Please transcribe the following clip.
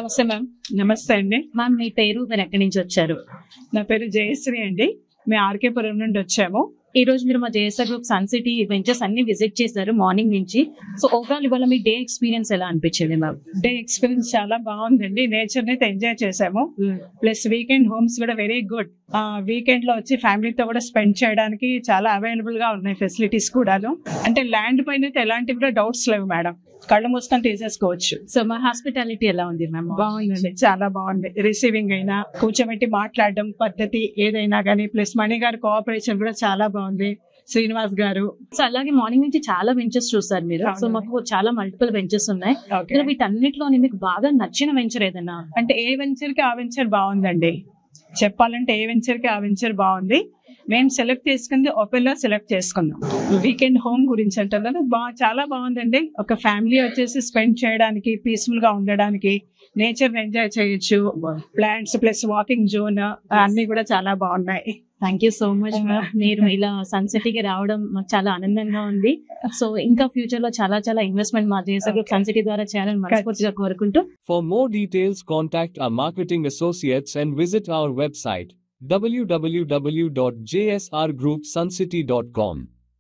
నమస్తే మ్యామ్. నమస్తే అండి. మ్యామ్ మీ పేరు, మీరు ఎక్కడి నుంచి వచ్చారు? నా పేరు జయశ్రీ అండి. మేము ఆర్కేపురం నుండి వచ్చాము. ఈ రోజు మీరు మా JSR group Sun City ventures అన్ని విజిట్ చేశారు మార్నింగ్ నుంచి. సో ఓవరాల్ ఇవాళ మీ డే ఎక్స్పీరియన్స్ ఎలా అనిపించింది మ్యామ్? డే ఎక్స్పీరియన్స్ చాలా బాగుందండి. నేచర్ అయితే ఎంజాయ్ చేసాము. ప్లస్ వీకెండ్ హోమ్స్ కూడా వెరీ గుడ్. వీకెండ్ లో వచ్చి ఫ్యామిలీతో కూడా స్పెండ్ చేయడానికి చాలా అవైలబుల్ గా ఉన్నాయి ఫెసిలిటీస్ కూడాను. అంటే ల్యాండ్ పైన అయితే ఎలాంటి కూడా డౌట్స్ లేవు మేడం. కళ్ళు మూసుకొని తీసేసుకోవచ్చు. సో మా హాస్పిటాలిటీ ఎలా ఉంది మ్యామ్? బాగుందండి, చాలా బాగుంది. రిసీవింగ్ అయినా, కూర్చోబెట్టి మాట్లాడడం పద్ధతి ఏదైనా కానీ, ప్లస్ మణి గారి కోఆపరేషన్ కూడా చాలా బాగుంది. శ్రీనివాస్ గారు. సో అలాగే మార్నింగ్ నుంచి చాలా వెంచర్స్ చూసారు మీరు. సో మాకు చాలా మల్టిపుల్ వెంచర్స్ ఉన్నాయి. వీటన్నిటిలోని మీకు బాగా నచ్చిన వెంచర్ ఏదైనా? అంటే ఏ వెంచర్ కి ఆ వెంచర్ బాగుందండి. చెప్పాలంటే ఏ వెంచర్ కి ఆ వెంచర్ బాగుంది. మేము సెలెక్ట్ చేసుకుంది ఓపెన్ లో సెలెక్ట్ చేసుకుందాం. వీకెండ్ హోమ్ గురించి అంటున్నారు. చాలా బాగుందండి. ఒక ఫ్యామిలీ వచ్చేసి స్పెండ్ చేయడానికి, పీస్ఫుల్ గా ఉండడానికి, నేచర్ ఎంజాయ్ చేయొచ్చు. ప్లాంట్స్ ప్లస్ వాకింగ్ జోన్ అన్ని కూడా చాలా బాగున్నాయి. Thank you so much ma'am. మీరు ఇలా సన్ సిటీకి రావడం మాకు చాలా ఆనందంగా ఉంది. సో ఇంకా ఫ్యూచర్ లో చాలా చాలా ఇన్వెస్ట్మెంట్ మా జేఎస్ఆర్ గ్రూప్ సన్ సిటీ ద్వారా చేయాలని మనస్ఫూర్తిగా కోరుకుంటూ. For more details, contact our marketing associates and visit our website www.jsrgroupsuncity.com.